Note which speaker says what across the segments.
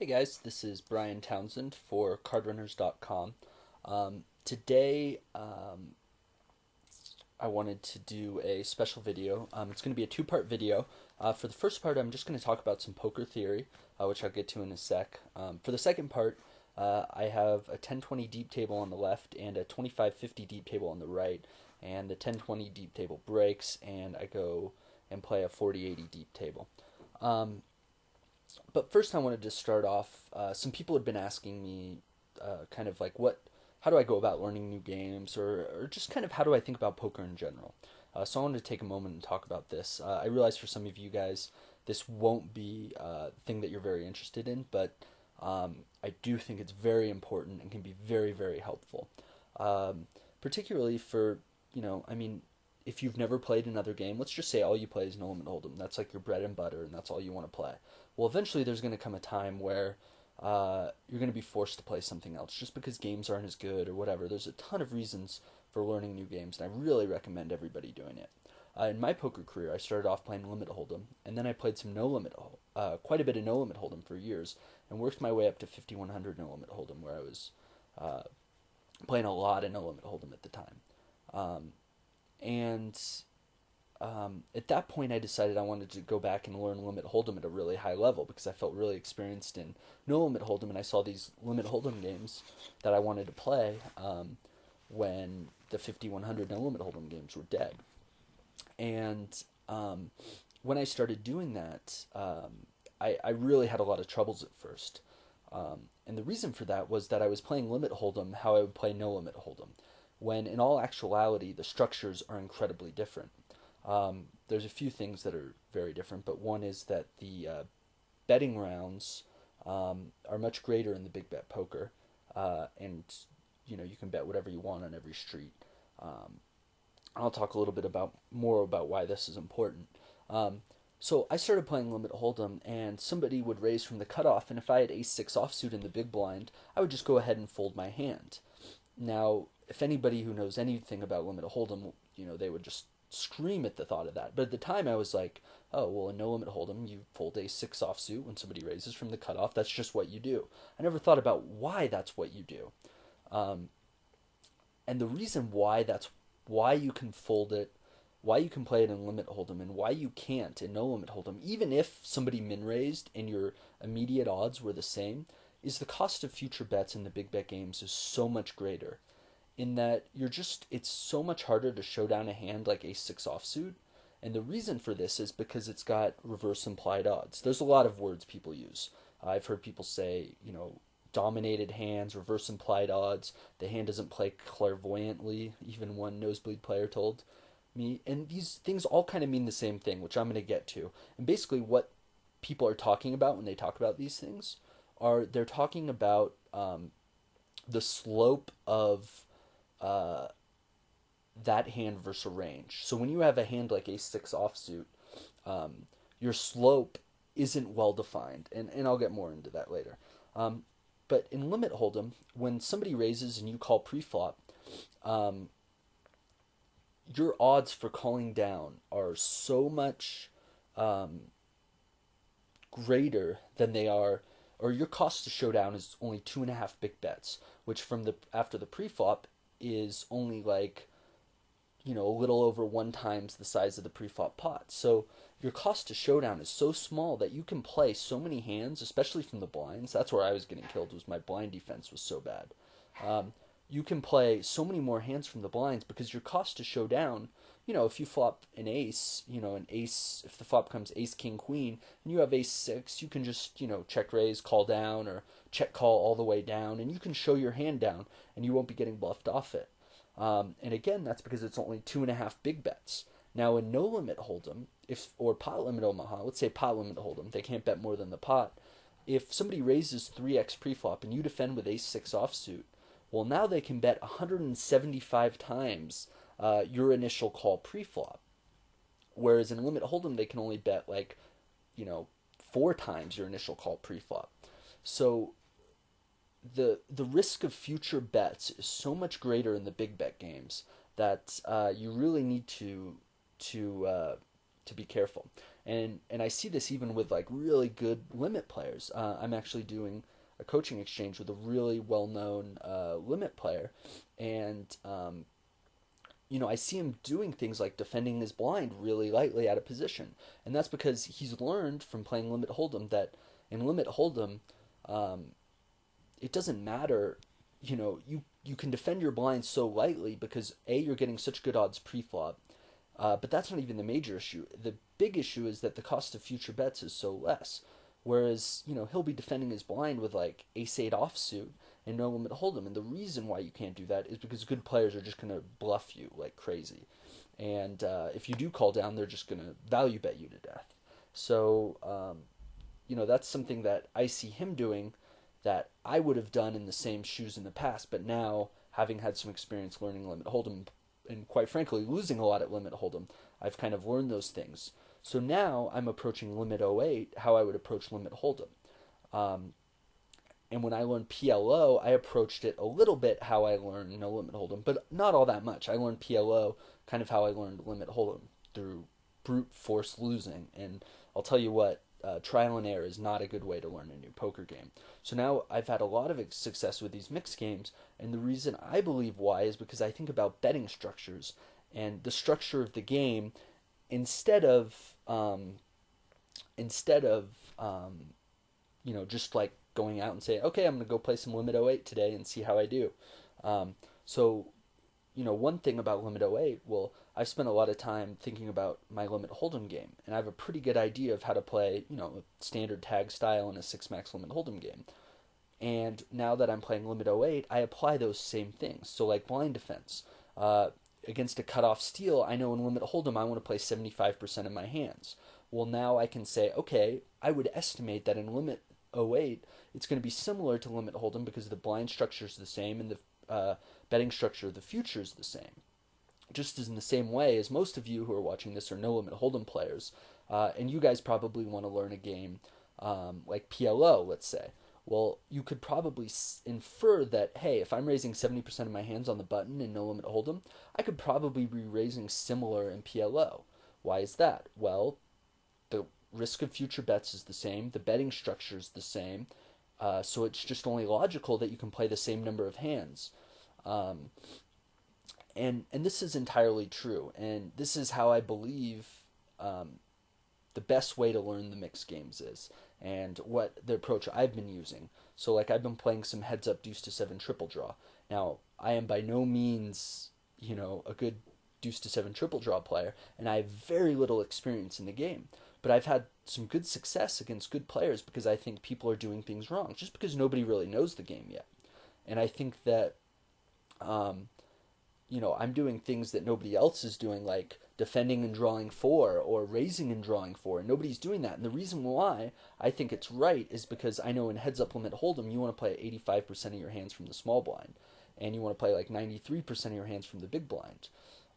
Speaker 1: Hey guys, this is Brian Townsend for CardRunners.com. Today, I wanted to do a special video. It's going to be a two-part video. For the first part, I'm just going to talk about some poker theory, which I'll get to in a sec. For the second part, I have a 10-20 deep table on the left and a 25-50 deep table on the right. And the 10-20 deep table breaks, and I go and play a 40-80 deep table. But first, I wanted to start off. Some people had been asking me, kind of like, how do I go about learning new games, or just kind of how do I think about poker in general. So I wanted to take a moment and talk about this. I realize for some of you guys, this won't be a thing that you're very interested in, but I do think it's very important and can be very, very helpful. Particularly for, if you've never played another game, let's just say all you play is No Limit Hold'em. That's like your bread and butter, and that's all you want to play. Well, eventually there's going to come a time where you're going to be forced to play something else just because games aren't as good or whatever. There's a ton of reasons for learning new games, and I really recommend everybody doing it. In my poker career, I started off playing Limit Hold'em, and then I played some quite a bit of No Limit Hold'em for years, and worked my way up to 5100 No Limit Hold'em, where I was playing a lot of No Limit Hold'em at the time. And at that point, I decided I wanted to go back and learn Limit Hold'em at a really high level because I felt really experienced in No Limit Hold'em, and I saw these Limit Hold'em games that I wanted to play when the 5100 No Limit Hold'em games were dead. And when I started doing that, I really had a lot of troubles at first. And the reason for that was that I was playing Limit Hold'em how I would play No Limit Hold'em, when in all actuality, the structures are incredibly different. There's a few things that are very different, but one is that the betting rounds are much greater in the big bet poker, and you can bet whatever you want on every street. I'll talk a little bit more about why this is important. So I started playing Limit Hold'em, and somebody would raise from the cutoff, and if I had ace-6 offsuit in the big blind, I would just go ahead and fold my hand. Now, if anybody who knows anything about Limit Hold'em, they would just scream at the thought of that. But at the time, I was like, oh, well, in No Limit Hold'em, you fold ace-6 offsuit when somebody raises from the cutoff. That's just what you do. I never thought about why that's what you do. And the reason why you can fold it, why you can play it in Limit Hold'em, and why you can't in No Limit Hold'em, even if somebody min-raised and your immediate odds were the same, is the cost of future bets in the big bet games is so much greater, in that it's so much harder to show down a hand like ace-6 offsuit. And the reason for this is because it's got reverse implied odds. There's a lot of words people use. I've heard people say, dominated hands, reverse implied odds, the hand doesn't play clairvoyantly, even one nosebleed player told me. And these things all kind of mean the same thing, which I'm going to get to. And basically what people are talking about when they talk about these things they're talking about the slope of that hand versus a range. So when you have a hand like ace-6 offsuit, your slope isn't well defined, and I'll get more into that later. But in Limit Hold'em, when somebody raises and you call preflop, your odds for calling down are so much greater than they are, or your cost to show down is only 2.5 big bets, which after the preflop is only like, a little over 1 times the size of the preflop pot. So your cost to showdown is so small that you can play so many hands, especially from the blinds. That's where I was getting killed, was my blind defense was so bad. You can play so many more hands from the blinds because your cost to show down, if you flop an ace, if the flop comes ace, king, queen, and you have ace-6, you can just, check raise, call down, or check call all the way down, and you can show your hand down, and you won't be getting bluffed off it. And again, that's because it's only 2.5 big bets. Now, in No Limit Hold'em, or Pot Limit Omaha, let's say Pot Limit Hold'em, they can't bet more than the pot. If somebody raises 3x preflop and you defend with ace-6 offsuit, well, now they can bet 175 times your initial call preflop. Whereas in Limit Hold'em, they can only bet 4 times your initial call preflop. So the risk of future bets is so much greater in the big bet games that you really need to be careful. And I see this even with like really good limit players. I'm actually doing a coaching exchange with a really well-known limit player, and I see him doing things like defending his blind really lightly out of position, and that's because he's learned from playing limit hold'em that in limit hold'em, um, it doesn't matter. You can defend your blind so lightly because you're getting such good odds pre-flop, but that's not even the major issue. The big issue is that the cost of future bets is so less. Whereas, he'll be defending his blind with like ace-8 offsuit and no limit hold'em. And the reason why you can't do that is because good players are just going to bluff you like crazy. And if you do call down, they're just going to value bet you to death. So, that's something that I see him doing that I would have done in the same shoes in the past. But now, having had some experience learning limit hold'em and quite frankly losing a lot at limit hold'em, I've kind of learned those things. So now I'm approaching limit 08 how I would approach limit hold'em. And when I learned PLO, I approached it a little bit how I learned no limit hold'em, but not all that much. I learned PLO kind of how I learned limit hold'em, through brute force losing. And I'll tell you what, trial and error is not a good way to learn a new poker game. So now I've had a lot of success with these mixed games, and the reason I believe why is because I think about betting structures and the structure of the game instead of just like going out and saying, okay, I'm going to go play some limit 08 today and see how I do. So one thing about limit 08, well, I've spent a lot of time thinking about my limit hold'em game, and I have a pretty good idea of how to play, a standard tag style in a 6-max limit hold'em game. And now that I'm playing limit 08, I apply those same things. So like blind defense, against a cutoff steal, I know in limit hold'em I want to play 75% of my hands. Well, now I can say, okay, I would estimate that in limit 08, it's going to be similar to limit hold'em because the blind structure is the same and the betting structure of the future is the same. Just as in the same way as most of you who are watching this are no limit hold'em players, and you guys probably want to learn a game like PLO, let's say. Well, you could probably infer that, hey, if I'm raising 70% of my hands on the button in no limit hold'em, I could probably be raising similar in PLO. Why is that? Well, the risk of future bets is the same, the betting structure is the same, so it's just only logical that you can play the same number of hands. And this is entirely true, and this is how I believe the best way to learn the mixed games is, and what the approach I've been using. So like I've been playing some heads up deuce to 7 triple draw. Now, I am by no means, a good deuce to 7 triple draw player, and I have very little experience in the game. But I've had some good success against good players because I think people are doing things wrong, just because nobody really knows the game yet. And I think that, I'm doing things that nobody else is doing, like defending and drawing 4 or raising and drawing 4. And nobody's doing that. And the reason why I think it's right is because I know in heads up limit hold'em, you want to play 85% of your hands from the small blind, and you want to play like 93% of your hands from the big blind.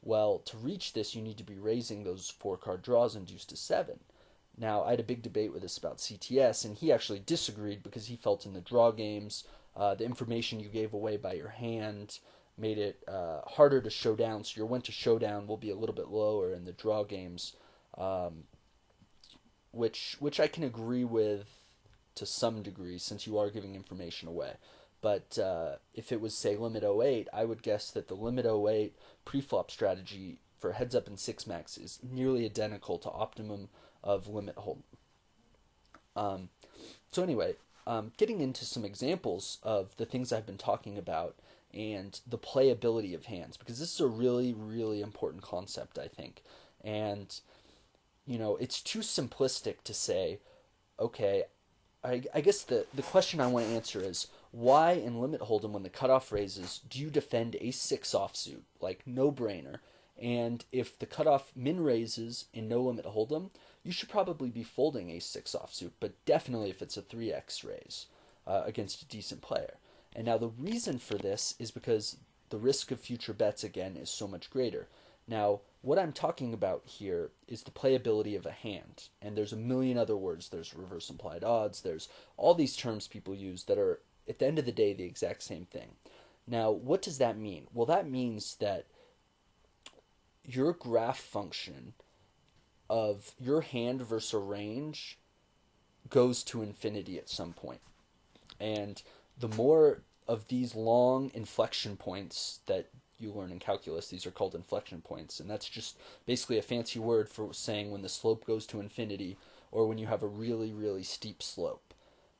Speaker 1: Well, to reach this, you need to be raising those 4-card draws and deuce to 7. Now, I had a big debate with this about CTS, and he actually disagreed because he felt in the draw games, the information you gave away by your hand made it harder to show down, so your win to showdown will be a little bit lower in the draw games, which I can agree with to some degree since you are giving information away. But if it was, say, limit 08, I would guess that the limit 08 preflop strategy for heads up and 6-max is nearly identical to optimum of limit hold'em. So anyway, getting into some examples of the things I've been talking about and the playability of hands, because this is a really, really important concept, I think. And, it's too simplistic to say, okay, I guess the question I want to answer is, why in limit hold'em when the cutoff raises, do you defend ace-6 offsuit? Like, no-brainer. And if the cutoff min raises in no limit hold'em, you should probably be folding ace-6 offsuit, but definitely if it's a 3x raise against a decent player. And now the reason for this is because the risk of future bets, again, is so much greater. Now, what I'm talking about here is the playability of a hand. And there's a million other words. There's reverse implied odds. There's all these terms people use that are, at the end of the day, the exact same thing. Now, what does that mean? Well, that means that your graph function of your hand versus a range goes to infinity at some point. And the more of these long inflection points that you learn in calculus, these are called inflection points, and that's just basically a fancy word for saying when the slope goes to infinity or when you have a really, really steep slope.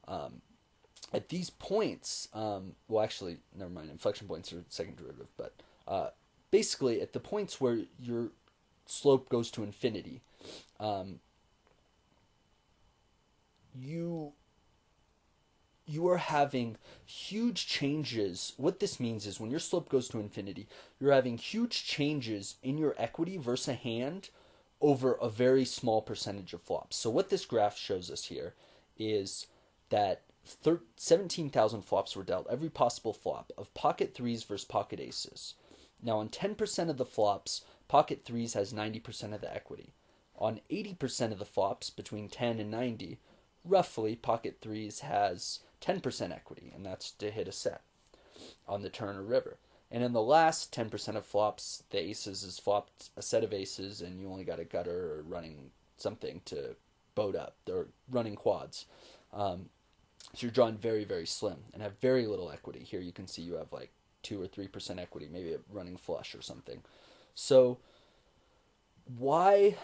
Speaker 1: At these points, well, actually, never mind, inflection points are second derivative, but basically at the points where your slope goes to infinity, you are having huge changes. What this means is when your slope goes to infinity, you're having huge changes in your equity versus a hand over a very small percentage of flops. So what this graph shows us here is that 17,000 flops were dealt, every possible flop, of pocket threes versus pocket aces. Now on 10% of the flops, pocket threes has 90% of the equity. On 80% of the flops, between 10 and 90, roughly pocket threes has 10% equity, and that's to hit a set on the turn or river. And in the last 10% of flops, the aces is flopped a set of aces, and you only got a gutter or running something to boat up, or running quads. So you're drawing very, very slim and have very little equity. Here you can see you have like 2 or 3% equity, maybe a running flush or something. So why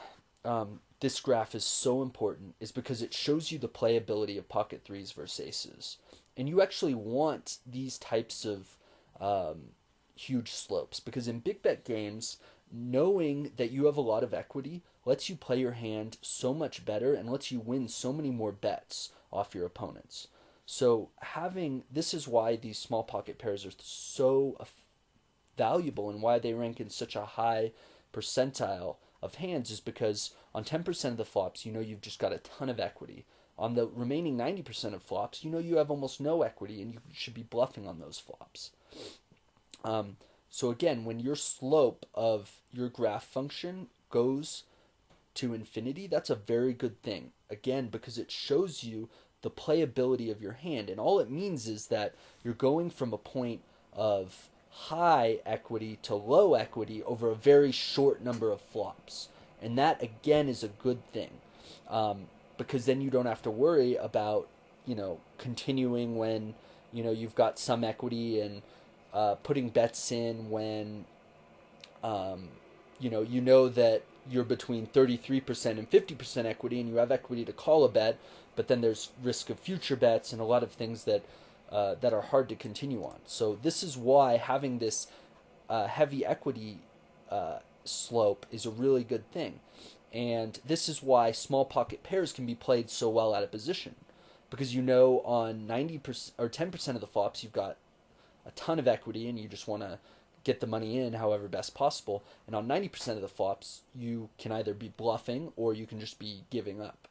Speaker 1: this graph is so important is because it shows you the playability of pocket threes versus aces. And you actually want these types of huge slopes, because in big bet games, knowing that you have a lot of equity lets you play your hand so much better and lets you win so many more bets off your opponents. So this is why these small pocket pairs are so valuable and why they rank in such a high percentile of hands, is because on 10% of the flops, you know you've just got a ton of equity. On the remaining 90% of flops, you know you have almost no equity and you should be bluffing on those flops. So again, when your slope of your graph function goes to infinity, that's a very good thing. Again, because it shows you the playability of your hand. And all it means is that you're going from a point of high equity to low equity over a very short number of flops. And that, again, is a good thing. Because then you don't have to worry about, continuing when, you've got some equity, and putting bets in when, you know that you're between 33% and 50% equity and you have equity to call a bet, but then there's risk of future bets and a lot of things that are hard to continue on. So this is why having this heavy equity slope is a really good thing. And this is why small pocket pairs can be played so well out of position. Because on 90% or 10% of the flops, you've got a ton of equity and you just want to get the money in however best possible. And on 90% of the flops, you can either be bluffing or you can just be giving up.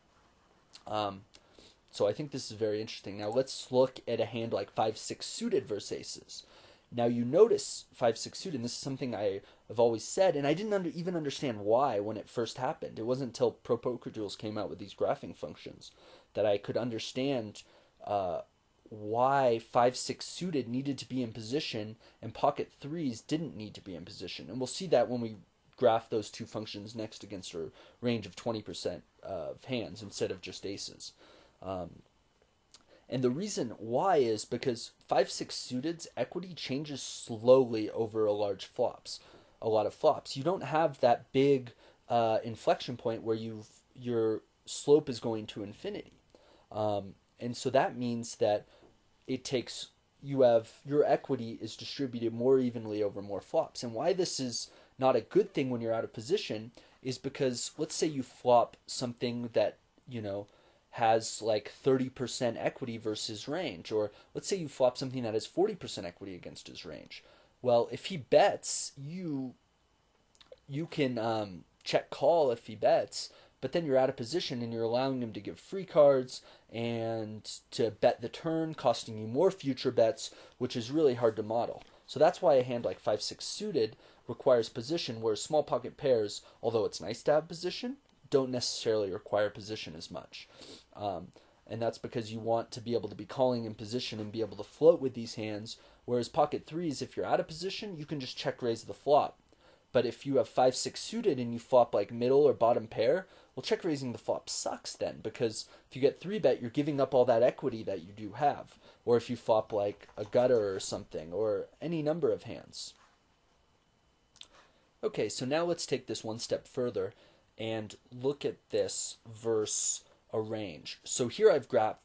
Speaker 1: So I think this is very interesting. Now let's look at a hand like 5-6 suited versus aces. Now you notice 5-6 suited, and this is something I have always said, and I didn't even understand why when it first happened. It wasn't until Pro Poker Duels came out with these graphing functions that I could understand why 5-6 suited needed to be in position and pocket threes didn't need to be in position. And we'll see that when we graph those two functions next against a range of 20% of hands instead of just aces. And the reason why is because 5-6 suited's equity changes slowly over a lot of flops. You don't have that big inflection point where your slope is going to infinity. And so that means that your equity is distributed more evenly over more flops. And why this is not a good thing when you're out of position is because let's say you flop something that, has like 30% equity versus range, or let's say you flop something that has 40% equity against his range. Well, if he bets, you can check call if he bets, but then you're out of position and you're allowing him to give free cards and to bet the turn, costing you more future bets, which is really hard to model. So that's why a hand like 5-6 suited requires position, whereas small pocket pairs, although it's nice to have position, don't necessarily require position as much. And that's because you want to be able to be calling in position and be able to float with these hands, whereas pocket threes, if you're out of position, you can just check raise the flop. But if you have 5-6 suited and you flop like middle or bottom pair, Well, check raising the flop sucks then, because if you get 3-bet, you're giving up all that equity that you do have. Or if you flop like a gutter or something, or any number of hands. Okay, so now let's take this one step further and look at this versus a range. So here I've graphed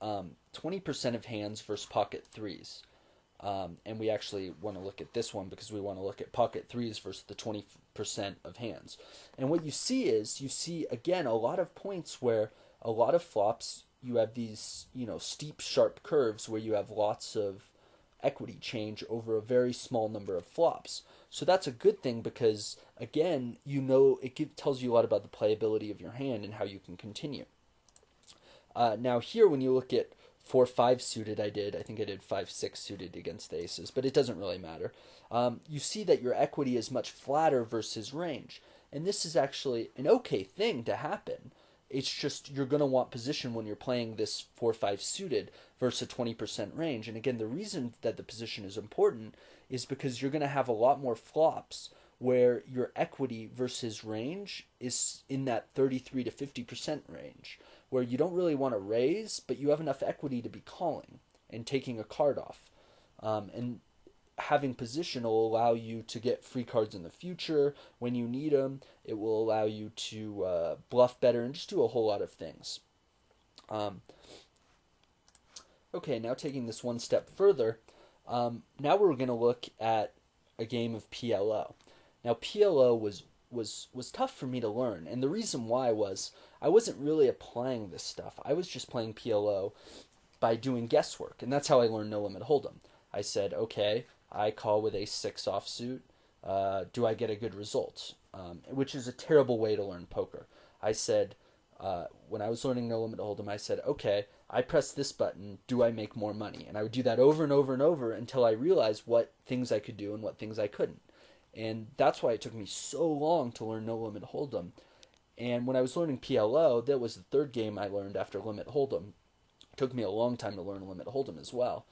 Speaker 1: 20% of hands versus pocket threes. And we actually want to look at this one because we want to look at pocket threes versus the 20% of hands. And what you see is, you see, again, a lot of points where a lot of flops, you have these, steep, sharp curves where you have lots of equity change over a very small number of flops. So that's a good thing because, again, it tells you a lot about the playability of your hand and how you can continue. Now here, when you look at 4-5 suited, I think I did 5-6 suited against the aces, but it doesn't really matter. You see that your equity is much flatter versus range. And this is actually an okay thing to happen. It's just you're going to want position when you're playing this 4-5 suited versus a 20% range. And again, the reason that the position is important is because you're going to have a lot more flops where your equity versus range is in that 33 to 50% range, where you don't really want to raise, but you have enough equity to be calling and taking a card off. And having position will allow you to get free cards in the future when you need them. It will allow you to bluff better and just do a whole lot of things. Okay, now taking this one step further, now we're going to look at a game of PLO. Now, PLO was tough for me to learn, and the reason why was I wasn't really applying this stuff. I was just playing PLO by doing guesswork, and that's how I learned No Limit Hold'em. I said, okay, I call with Ace-6 offsuit. Do I get a good result? Which is a terrible way to learn poker. I said, when I was learning No Limit Hold'em, I said, okay, I press this button, do I make more money? And I would do that over and over and over until I realized what things I could do and what things I couldn't. And that's why it took me so long to learn No Limit Hold'em. And when I was learning PLO, that was the third game I learned after Limit Hold'em. It took me a long time to learn Limit Hold'em as well.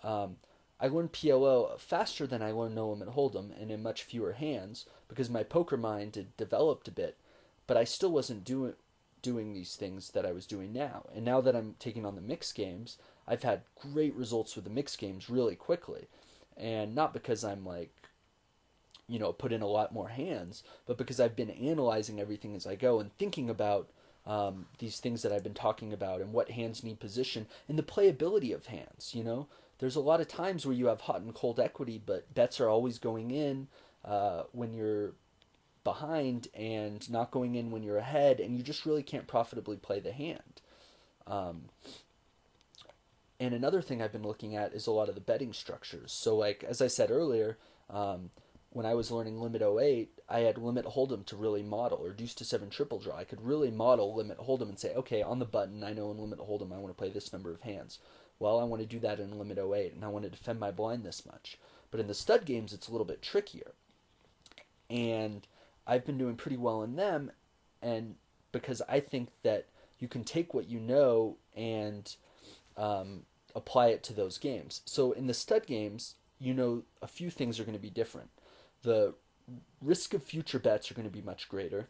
Speaker 1: I learned PLO faster than I learned No Limit Hold'em and in much fewer hands because my poker mind had developed a bit, but I still wasn't doing these things that I was doing now. And now that I'm taking on the mixed games, I've had great results with the mixed games really quickly. And not because I'm put in a lot more hands, but because I've been analyzing everything as I go and thinking about these things that I've been talking about and what hands need position and the playability of hands. There's a lot of times where you have hot and cold equity, but bets are always going in when you're behind and not going in when you're ahead, and you just really can't profitably play the hand. And another thing I've been looking at is a lot of the betting structures. So as I said earlier, when I was learning Limit 08, I had Limit Hold'em to really model, or Deuce to 7 triple draw. I could really model Limit Hold'em and say, okay, on the button, I know in Limit Hold'em I want to play this number of hands. Well, I want to do that in Limit 08, and I want to defend my blind this much. But in the stud games, it's a little bit trickier. And I've been doing pretty well in them, and because I think that you can take what you know and apply it to those games. So in the stud games, a few things are going to be different. The risk of future bets are going to be much greater,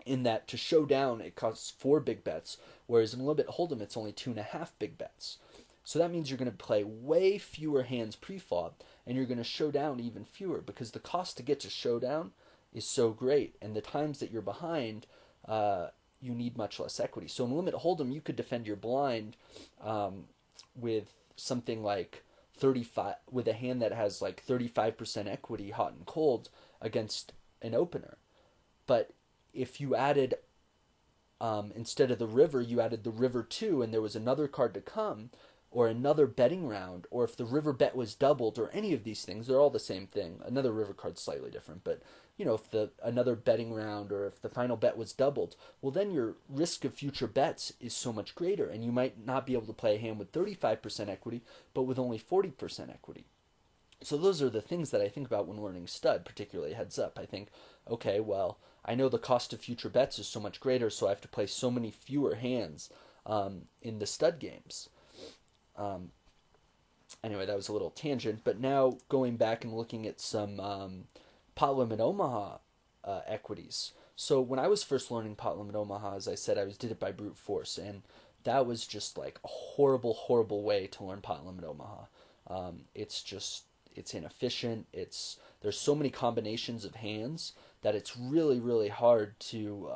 Speaker 1: in that to show down it costs 4 big bets, whereas in Limit Hold'em it's only 2.5 big bets. So that means you're going to play way fewer hands pre-flop, and you're going to show down even fewer, because the cost to get to showdown is so great, and the times that you're behind, you need much less equity. So in Limit Hold'em, you could defend your blind with something like 35, with a hand that has 35% equity, hot and cold, against an opener. But if you added, instead of the river, you added the river 2, and there was another card to come, or another betting round, or if the river bet was doubled, or any of these things, they're all the same thing. Another river card's slightly different, but if another betting round, or if the final bet was doubled, well, then your risk of future bets is so much greater, and you might not be able to play a hand with 35% equity, but with only 40% equity. So those are the things that I think about when learning stud, particularly heads up. I think, okay, well, I know the cost of future bets is so much greater, so I have to play so many fewer hands in the stud games. Anyway, that was a little tangent, but now going back and looking at some pot limit Omaha equities. So when I was first learning pot limit Omaha, as I said, did it by brute force, and that was just like a horrible, horrible way to learn pot limit Omaha. It's inefficient. There's so many combinations of hands that it's really, really hard to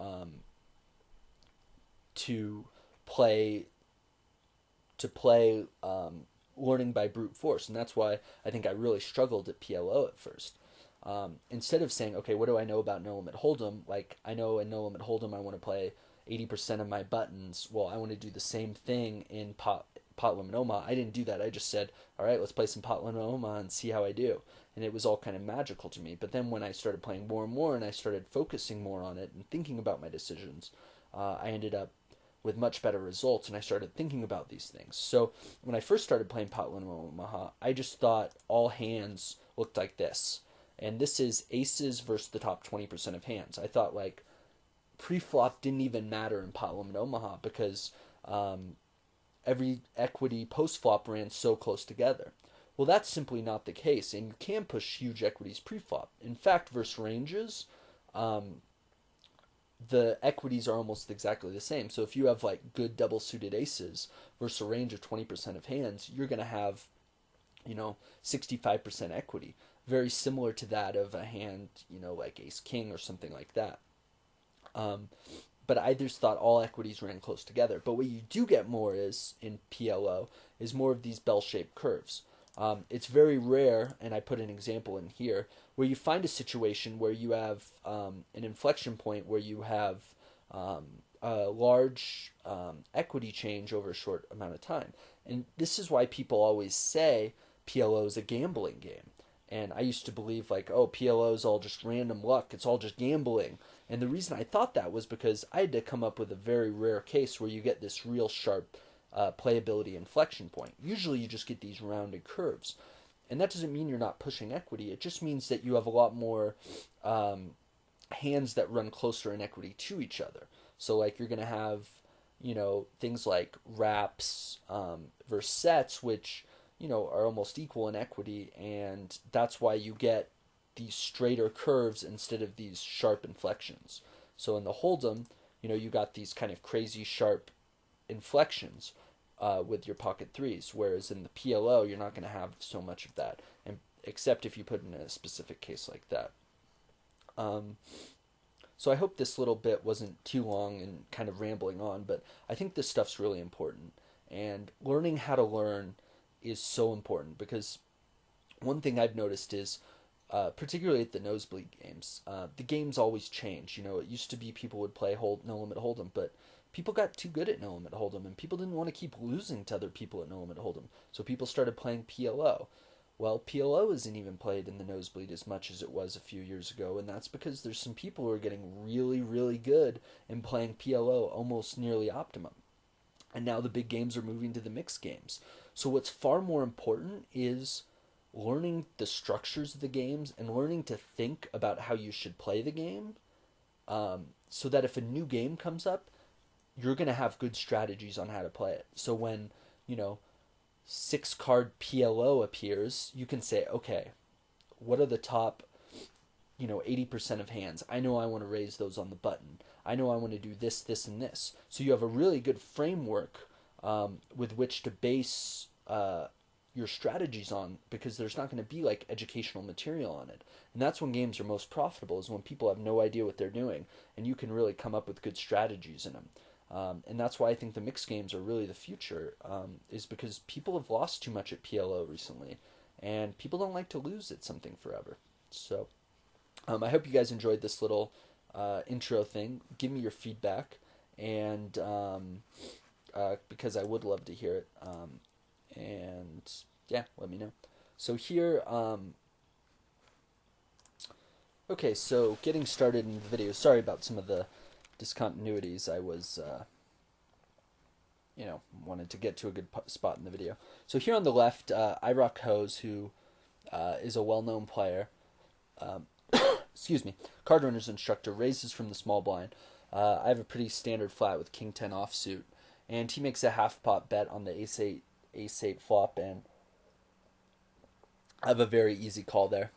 Speaker 1: play learning by brute force, and that's why I think I really struggled at PLO at first. Instead of saying, okay, what do I know about no limit hold'em? Like, I know in no limit hold'em I want to play 80% of my buttons. Well, I want to do the same thing in pot limit Omaha. I didn't do that. I just said, all right, let's play some pot limit Omaha and see how I do. And it was all kind of magical to me. But then when I started playing more and more, and I started focusing more on it and thinking about my decisions, I ended up with much better results, and I started thinking about these things. So when I first started playing pot limit Omaha, I just thought all hands looked like this. And this is aces versus the top 20% of hands. I thought like pre-flop didn't even matter in pot limit Omaha because every equity post-flop ran so close together. Well, that's simply not the case, and you can push huge equities pre-flop. In fact, versus ranges, the equities are almost exactly the same. So if you have like good double suited aces versus a range of 20% of hands, you're going to have, 65% equity. Very similar to that of a hand, like ace king or something like that. But I just thought all equities ran close together. But what you do get more is in PLO is more of these bell-shaped curves. It's very rare, and I put an example in here, where you find a situation where you have an inflection point where you have a large equity change over a short amount of time. And this is why people always say PLO is a gambling game. And I used to believe like, oh, PLO is all just random luck. It's all just gambling. And the reason I thought that was because I had to come up with a very rare case where you get this real sharp playability inflection point. Usually you just get these rounded curves. And that doesn't mean you're not pushing equity. It just means that you have a lot more hands that run closer in equity to each other. So like you're going to have, things like wraps versus sets, which, are almost equal in equity. And that's why you get these straighter curves instead of these sharp inflections. So in the hold'em, you got these kind of crazy sharp inflections with your pocket threes, whereas in the PLO you're not going to have so much of that, and except if you put in a specific case like that. So I hope this little bit wasn't too long and kind of rambling on, but I think this stuff's really important, and learning how to learn is so important because one thing I've noticed is particularly at the nosebleed games, the games always change. It used to be people would play no limit hold'em, but people got too good at no limit hold'em, and people didn't want to keep losing to other people at no limit hold'em, so people started playing PLO. Well, PLO isn't even played in the nosebleed as much as it was a few years ago, and that's because there's some people who are getting really, really good in playing PLO almost nearly optimum. And now the big games are moving to the mixed games. So what's far more important is learning the structures of the games and learning to think about how you should play the game, so that if a new game comes up, you're going to have good strategies on how to play it. So when, 6-card PLO appears, you can say, okay, what are the top, 80% of hands? I know I want to raise those on the button. I know I want to do this, this, and this. So you have a really good framework with which to base your strategies on, because there's not going to be like educational material on it. And that's when games are most profitable, is when people have no idea what they're doing and you can really come up with good strategies in them. And that's why I think the mixed games are really the future, is because people have lost too much at PLO recently, and people don't like to lose at something forever. So I hope you guys enjoyed this little intro thing. Give me your feedback, and because I would love to hear it. And yeah, let me know. So here, okay, so getting started in the video. Sorry about some of the discontinuities. I was, wanted to get to a good spot in the video. So here on the left, Irock Hose, who is a well-known player, excuse me, CardRunners instructor, raises from the small blind. I have a pretty standard flat with King 10 offsuit, and he makes a half-pot bet on the Ace-8 flop, and I have a very easy call there.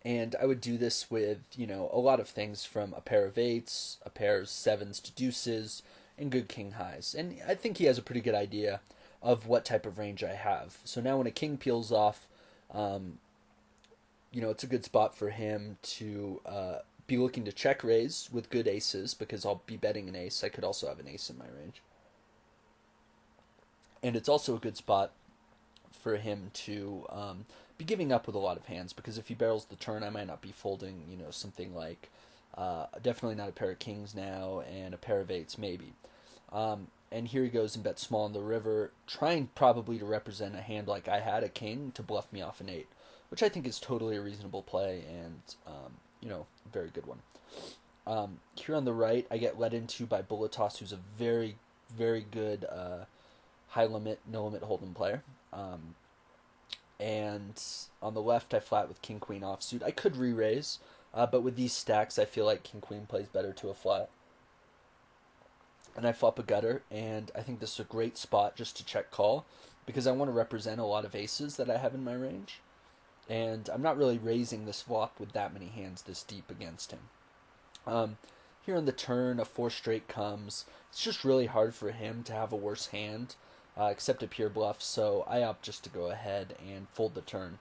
Speaker 1: And I would do this with, a lot of things from a pair of eights, a pair of sevens to deuces, and good king highs. And I think he has a pretty good idea of what type of range I have. So now when a king peels off, um, it's a good spot for him to be looking to check raise with good aces because I'll be betting an ace. I could also have an ace in my range. And it's also a good spot for him to be giving up with a lot of hands because if he barrels the turn, I might not be folding, something like definitely not a pair of kings now and a pair of eights maybe. And here he goes and bets small on the river, trying probably to represent a hand like I had, a king, to bluff me off an eight, which I think is totally a reasonable play and, very good one. Here on the right, I get led into by Bullet Toss, who's a very, very good high limit, no limit hold'em player. And on the left, I flat with King Queen offsuit. I could re-raise, but with these stacks, I feel like King Queen plays better to a flat. And I flop a gutter, and I think this is a great spot just to check call because I want to represent a lot of aces that I have in my range. And I'm not really raising this flop with that many hands this deep against him. Here on the turn, a 4 straight comes. It's just really hard for him to have a worse hand, except a pure bluff, so I opt just to go ahead and fold the turn.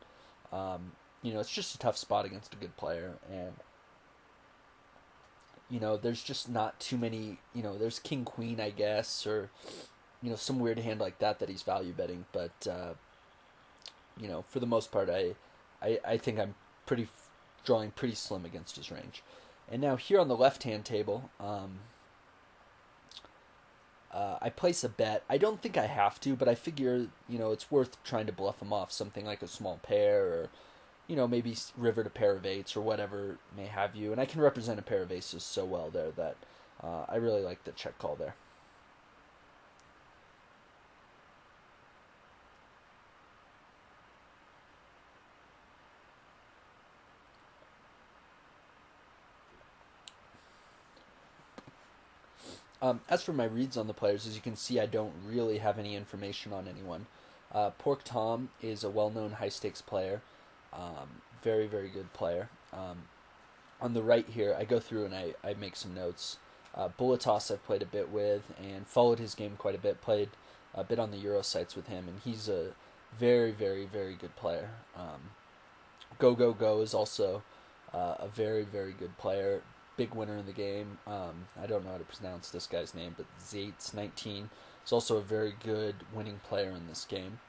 Speaker 1: It's just a tough spot against a good player, and there's just not too many, there's King Queen, I guess, or, some weird hand like that he's value betting, but, for the most part, I think I'm drawing pretty slim against his range. And now here on the left-hand table, I place a bet. I don't think I have to, but I figure, it's worth trying to bluff him off something like a small pair or, maybe river to pair of eights or whatever may have you. And I can represent a pair of aces so well there that I really like the check call there. As for my reads on the players, as you can see, I don't really have any information on anyone. Pork Tom is a well-known high-stakes player. Very, very good player. On the right here, I go through and I make some notes. Bullet Toss I've played a bit with and followed his game quite a bit. Played a bit on the Euro sites with him, and he's a very, very, very good player. Go Go Go is also a very, very good player. Big winner in the game. I don't know how to pronounce this guy's name, but Zates19 is also a very good winning player in this game.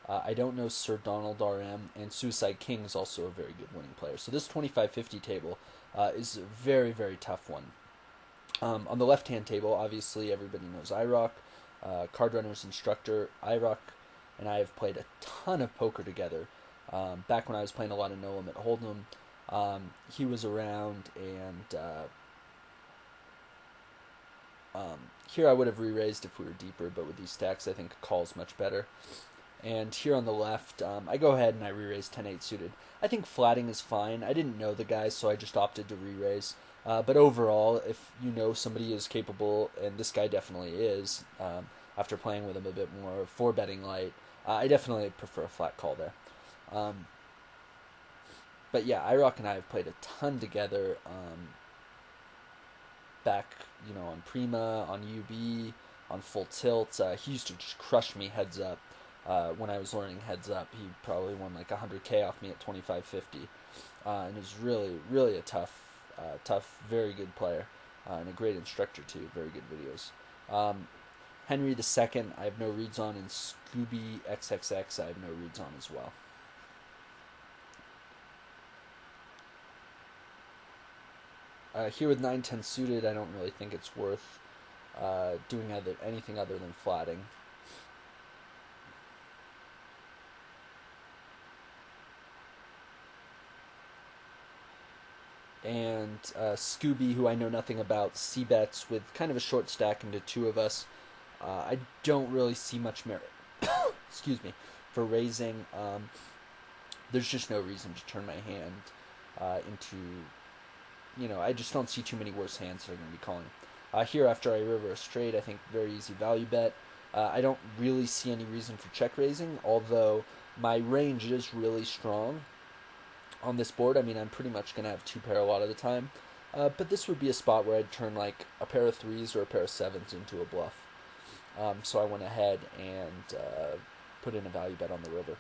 Speaker 1: I don't know Sir Donald RM, and Suicide King is also a very good winning player. So this 25-50 table is a very, very tough one. On the left-hand table, obviously everybody knows IROC, CardRunners instructor. IROC and I have played a ton of poker together. Back when I was playing a lot of No Limit Hold'em, he was around, and here I would have re-raised if we were deeper, but with these stacks I think a call is much better. And here on the left, I go ahead and I re-raise 10-8 suited. I think flatting is fine. I didn't know the guy, so I just opted to re-raise. But overall, if somebody is capable, and this guy definitely is, after playing with him a bit more, 4-betting light, I definitely prefer a flat call there. But yeah, IROC and I have played a ton together back, on Prima, on UB, on Full Tilt. He used to just crush me heads up. When I was learning heads up, he probably won like 100K off me at 25-50. And is really, really a tough, very good player, and a great instructor too. Very good videos. Henry II, I have no reads on, and Scooby XXX, I have no reads on as well. Here with 9-10 suited, I don't really think it's worth doing anything other than flatting. And Scooby, who I know nothing about, c-bets with kind of a short stack into two of us. I don't really see much merit, excuse me, for raising. There's just no reason to turn my hand into, I just don't see too many worse hands that are going to be calling. Here, after I river a straight, I think very easy value bet. I don't really see any reason for check raising, although my range is really strong. on this board. I mean, I'm pretty much going to have 2-pair a lot of the time. But this would be a spot where I'd turn like a pair of 3s or a pair of 7s into a bluff. So I went ahead and put in a value bet on the river.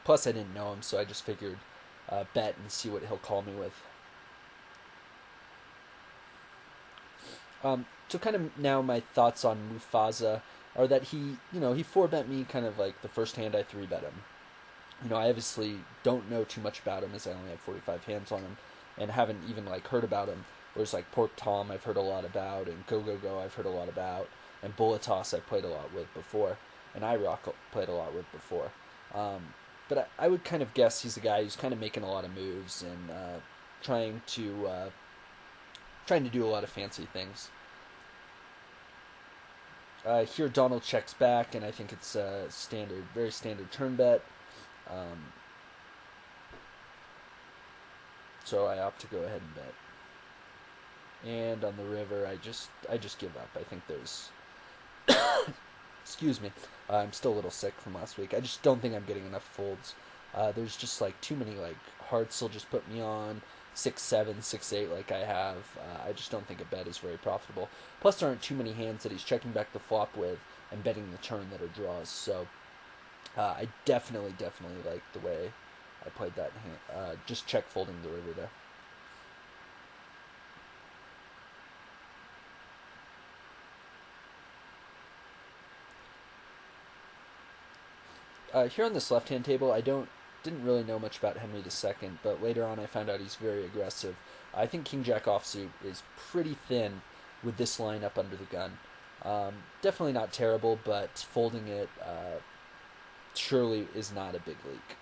Speaker 1: Plus, I didn't know him, so I just figured bet and see what he'll call me with. So kind of now my thoughts on Mufasa are that he 4-bet me kind of like the first hand I 3-bet him. I obviously don't know too much about him as I only have 45 hands on him and haven't even like heard about him. Whereas like Pork Tom I've heard a lot about, and Go Go Go I've heard a lot about, and Bullet Toss I've played a lot with before, and iRock played a lot with before. But I would kind of guess he's a guy who's kind of making a lot of moves and trying to do a lot of fancy things. Here Donald checks back, and I think it's a very standard turn bet. So I opt to go ahead and bet. And on the river, I just give up. I think there's excuse me. I'm still a little sick from last week. I just don't think I'm getting enough folds. There's just like too many like hearts will just put me on 6-7, 6-8 like I have. I just don't think a bet is very profitable. Plus, there aren't too many hands that he's checking back the flop with and betting the turn that are draws. So I definitely like the way I played that hand. Just check folding the river there. Here on this left-hand table, I didn't really know much about Henry II, but later on I found out he's very aggressive. I think King Jack offsuit is pretty thin with this lineup under the gun. Definitely not terrible, but folding it surely is not a big leak.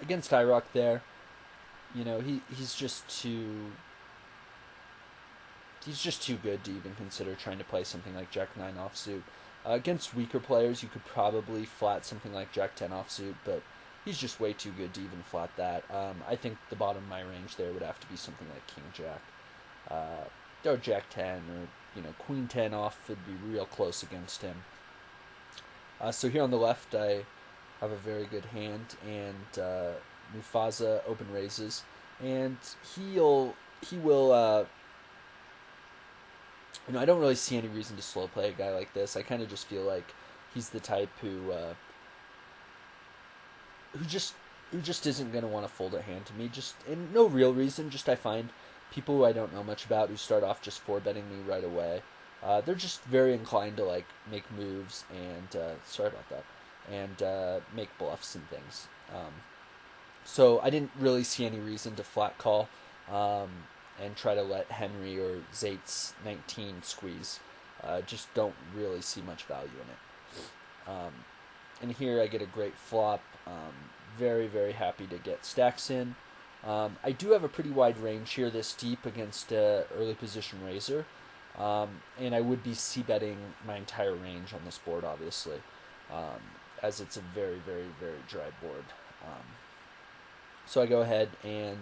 Speaker 1: Against iRock there, he's just too good to even consider trying to play something like Jack 9 offsuit. Against weaker players, you could probably flat something like Jack 10 offsuit, but he's just way too good to even flat that. I think the bottom of my range there would have to be something like King Jack, or Jack 10, or Queen 10 off would be real close against him. So here on the left, I have a very good hand, and Mufasa open raises, and he will. I don't really see any reason to slow play a guy like this. I kind of just feel like he's the type who just isn't going to want to fold a hand to me. Just and no real reason. Just I find people who I don't know much about who start off just 4-betting me right away. They're just very inclined to like make moves and sorry about that, and make bluffs and things. So I didn't really see any reason to flat call and try to let Henry or Zait's 19 squeeze. Just don't really see much value in it. And here I get a great flop. Very, very happy to get stacks in. I do have a pretty wide range here this deep against early position raiser. And I would be c-betting my entire range on this board, obviously, as it's a very, very, very dry board. So I go ahead and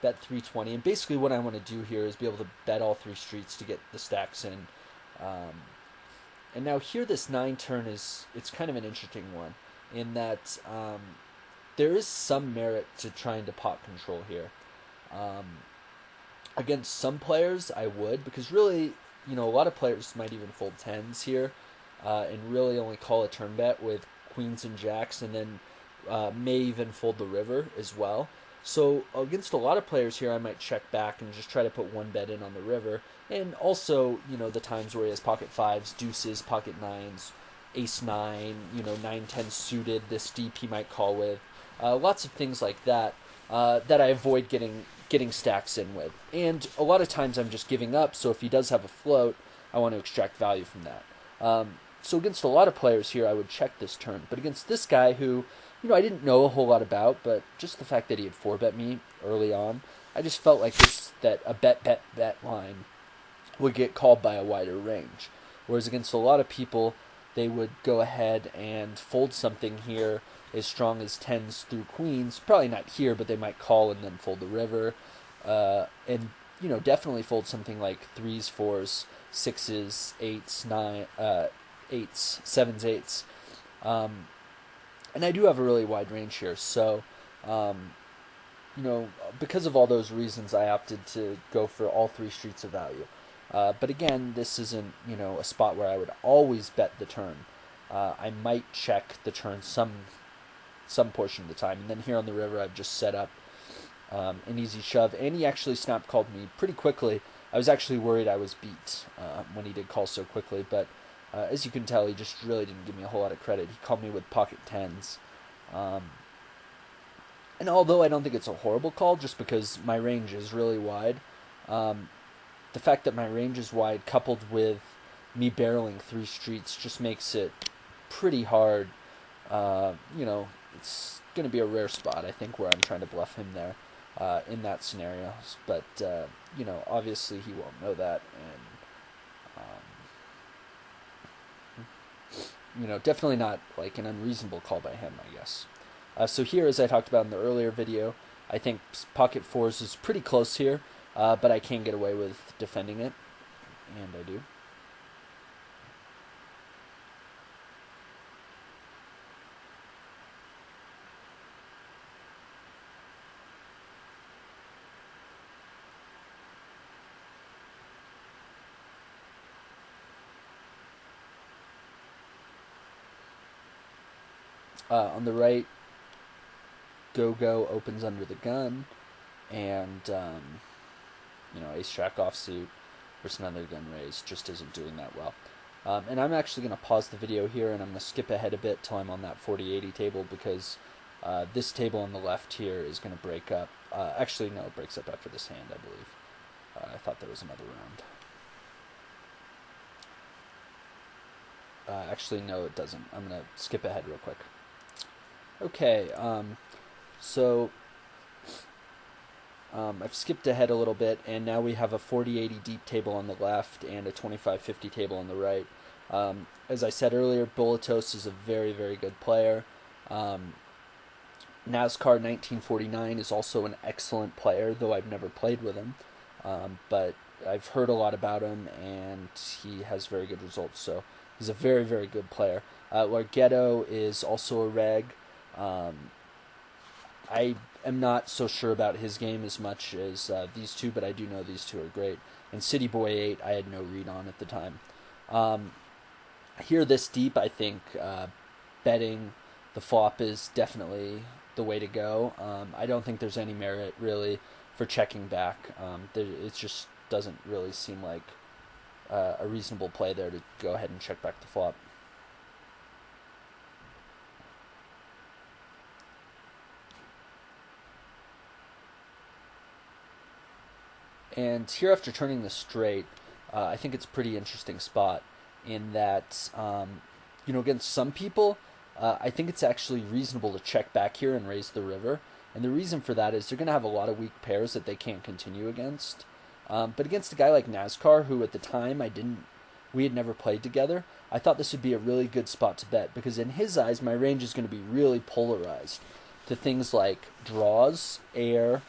Speaker 1: bet 320, and basically what I want to do here is be able to bet all 3 streets to get the stacks in. And now here this 9 turn it's kind of an interesting one, in that there is some merit to trying to pot control here. Against some players, I would, because really, a lot of players might even fold 10s here, and really only call a turn bet with queens and jacks, and then may even fold the river as well. So against a lot of players here, I might check back and just try to put one bet in on the river. And also, the times where he has pocket fives, deuces, pocket nines, ace nine, 9-10 suited, this deep he might call with. Lots of things like that that I avoid getting stacks in with. And a lot of times I'm just giving up, so if he does have a float, I want to extract value from that. So against a lot of players here, I would check this turn. But against this guy who, I didn't know a whole lot about, but just the fact that he had 4-bet me early on, I just felt like that a bet line would get called by a wider range. Whereas against a lot of people, they would go ahead and fold something here as strong as tens through queens. Probably not here, but they might call and then fold the river. And definitely fold something like threes, fours, sixes, eights, eights, sevens, eights. And I do have a really wide range here, so because of all those reasons, I opted to go for all three streets of value. But again, this isn't a spot where I would always bet the turn. I might check the turn some portion of the time, and then here on the river, I've just set up an easy shove, and he actually snap called me pretty quickly. I was actually worried I was beat when he did call so quickly, but as you can tell, he just really didn't give me a whole lot of credit. He called me with pocket tens. And although I don't think it's a horrible call, just because my range is really wide, the fact that my range is wide coupled with me barreling three streets just makes it pretty hard. It's going to be a rare spot, I think, where I'm trying to bluff him there in that scenario. But, obviously he won't know that. And, definitely not like an unreasonable call by him, I guess. So here, as I talked about in the earlier video, I think pocket fours is pretty close here, but I can get away with defending it, and I do. On the right, go opens under the gun, and ace jack offsuit versus another gun raise just isn't doing that well. And I'm actually going to pause the video here, and I'm going to skip ahead a bit till I'm on that 40-80 table, because this table on the left here is going to break up. Actually, no, it breaks up after this hand, I believe. I thought there was another round. Actually, no, it doesn't. I'm going to skip ahead real quick. Okay, so I've skipped ahead a little bit, and now we have a 40-80 deep table on the left and a 25-50 table on the right. As I said earlier, Bolitos is a very, very good player. NASCAR 1949 is also an excellent player, though I've never played with him. But I've heard a lot about him, and he has very good results, so he's a very, very good player. Larghetto is also a reg. I am not so sure about his game as much as these two, but I do know these two are great. And City Boy 8, I had no read on at the time. Here this deep, I think betting the flop is definitely the way to go. I don't think there's any merit, really, for checking back. It just doesn't really seem like a reasonable play there to go ahead and check back the flop. And here, after turning the straight, I think it's a pretty interesting spot in that, against some people, I think it's actually reasonable to check back here and raise the river. And the reason for that is they're going to have a lot of weak pairs that they can't continue against. But against a guy like NASCAR, who at the time we had never played together, I thought this would be a really good spot to bet, because in his eyes, my range is going to be really polarized to things like draws, air,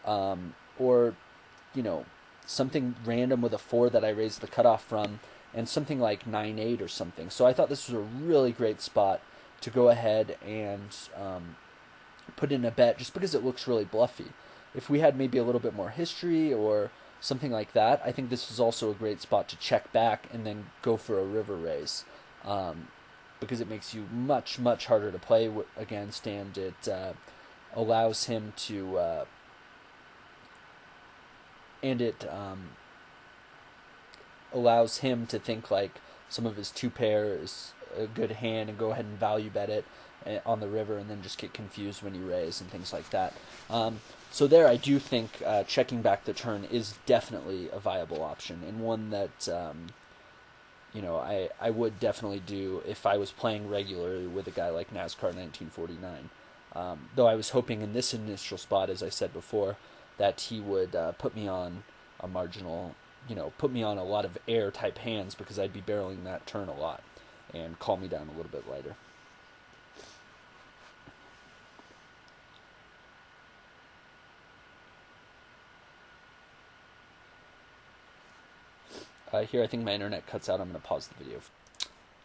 Speaker 1: or something random with a 4 that I raised the cutoff from, and something like 9-8 or something. So I thought this was a really great spot to go ahead and put in a bet, just because it looks really bluffy. If we had maybe a little bit more history or something like that, I think this is also a great spot to check back and then go for a river raise, because it makes you much, much harder to play against, and it allows him to and it allows him to think like some of his two pair is a good hand and go ahead and value bet it on the river and then just get confused when you raise and things like that. So there, I do think checking back the turn is definitely a viable option and one that I would definitely do if I was playing regularly with a guy like NASCAR 1949. Though I was hoping in this initial spot, as I said before, that he would put me on a marginal, put me on a lot of air type hands because I'd be barreling that turn a lot and call me down a little bit lighter. Here, I think my internet cuts out. I'm going to pause the video.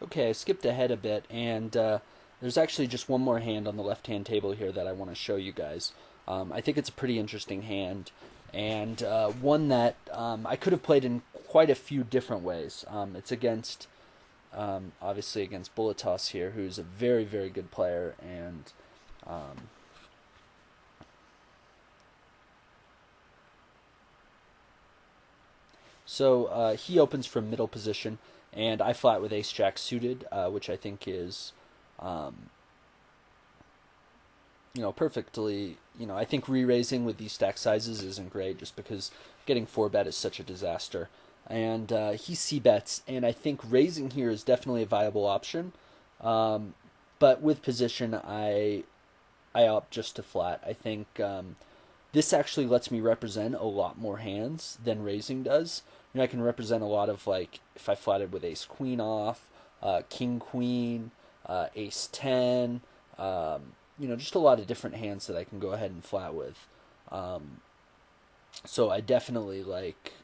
Speaker 1: Okay, I skipped ahead a bit, and there's actually just one more hand on the left-hand table here that I want to show you guys. I think it's a pretty interesting hand, and one that I could have played in quite a few different ways. It's against, obviously against Bulletoss here, who's a very, very good player, and so he opens from middle position, and I flat with ace-jack suited, which I think is, perfectly, I think re-raising with these stack sizes isn't great just because getting 4-bet is such a disaster. And he c-bets, and I think raising here is definitely a viable option. But with position, I opt just to flat. I think this actually lets me represent a lot more hands than raising does. I can represent a lot of, like, if I flatted with ace-queen off, king-queen, ace-10, just a lot of different hands that I can go ahead and flat with. So I definitely like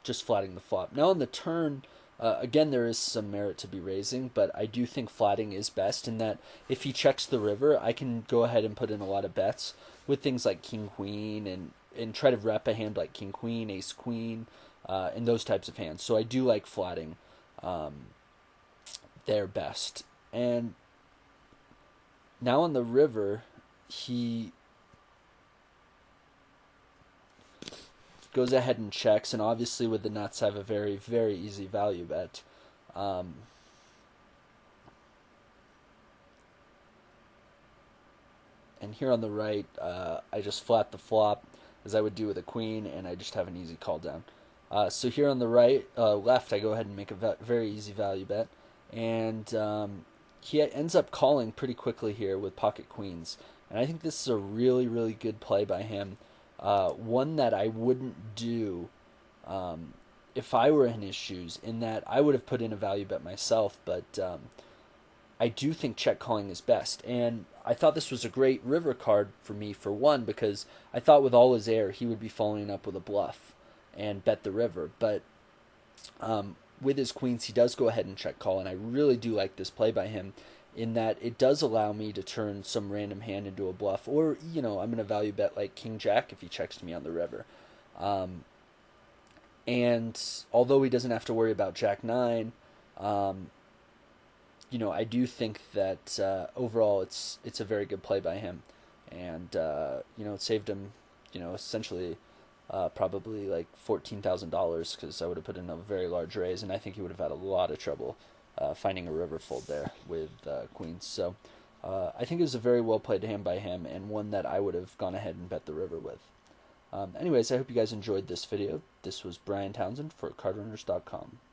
Speaker 1: just flatting the flop. Now on the turn, again, there is some merit to be raising, but I do think flatting is best in that if he checks the river, I can go ahead and put in a lot of bets with things like king-queen and try to rep a hand like king-queen, ace-queen, and those types of hands. So I do like flatting there best. And now on the river, he goes ahead and checks, and obviously with the nuts I have a very, very easy value bet. And here on the right, I just flat the flop as I would do with a queen, and I just have an easy call down. So here on the right, left, I go ahead and make a very easy value bet, and he ends up calling pretty quickly here with pocket queens, and I think this is a really, really good play by him. One that I wouldn't do if I were in his shoes, in that I would have put in a value bet myself, but I do think check calling is best. And I thought this was a great river card for me, for one, because I thought with all his air he would be following up with a bluff and bet the river. But with his queens, he does go ahead and check call, and I really do like this play by him in that it does allow me to turn some random hand into a bluff, or, I'm going to value bet like king-jack if he checks me on the river. And although he doesn't have to worry about jack-9, I do think that overall it's a very good play by him. And, it saved him, essentially probably like $14,000 because I would have put in a very large raise, and I think he would have had a lot of trouble finding a river fold there with queens. So I think it was a very well played hand by him, and one that I would have gone ahead and bet the river with. Anyways, I hope you guys enjoyed this video. This was Brian Townsend for CardRunners.com.